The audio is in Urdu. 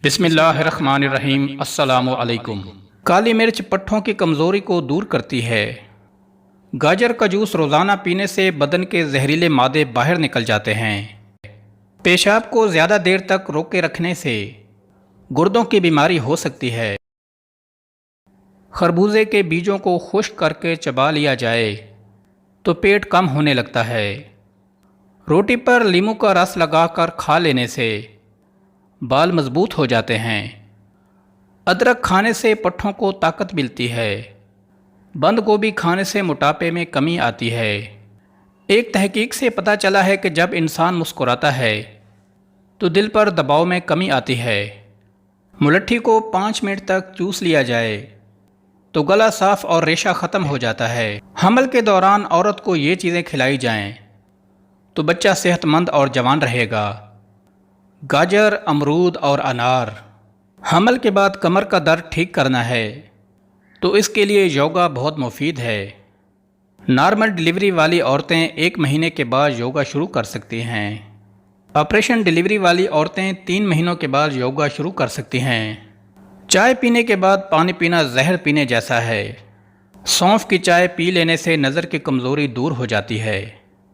بسم اللہ الرحمن الرحیم۔ السلام علیکم۔ کالی مرچ پٹھوں کی کمزوری کو دور کرتی ہے۔ گاجر کا جوس روزانہ پینے سے بدن کے زہریلے مادے باہر نکل جاتے ہیں۔ پیشاب کو زیادہ دیر تک روکے رکھنے سے گردوں کی بیماری ہو سکتی ہے۔ خربوزے کے بیجوں کو خشک کر کے چبا لیا جائے تو پیٹ کم ہونے لگتا ہے۔ روٹی پر لیموں کا رس لگا کر کھا لینے سے بال مضبوط ہو جاتے ہیں۔ ادرک کھانے سے پٹھوں کو طاقت ملتی ہے۔ بند گوبھی کھانے سے موٹاپے میں کمی آتی ہے۔ ایک تحقیق سے پتہ چلا ہے کہ جب انسان مسکراتا ہے تو دل پر دباؤ میں کمی آتی ہے۔ ملٹھی کو 5 منٹ تک چوس لیا جائے تو گلا صاف اور ریشہ ختم ہو جاتا ہے۔ حمل کے دوران عورت کو یہ چیزیں کھلائی جائیں تو بچہ صحت مند اور جوان رہے گا۔ گاجر، امرود اور انار۔ حمل کے بعد کمر کا درد ٹھیک کرنا ہے تو اس کے لیے یوگا بہت مفید ہے۔ نارمل ڈلیوری والی عورتیں 1 مہینے کے بعد یوگا شروع کر سکتی ہیں۔ آپریشن ڈلیوری والی عورتیں 3 مہینوں کے بعد یوگا شروع کر سکتی ہیں۔ چائے پینے کے بعد پانی پینا زہر پینے جیسا ہے۔ سونف کی چائے پی لینے سے نظر کی کمزوری دور ہو جاتی ہے۔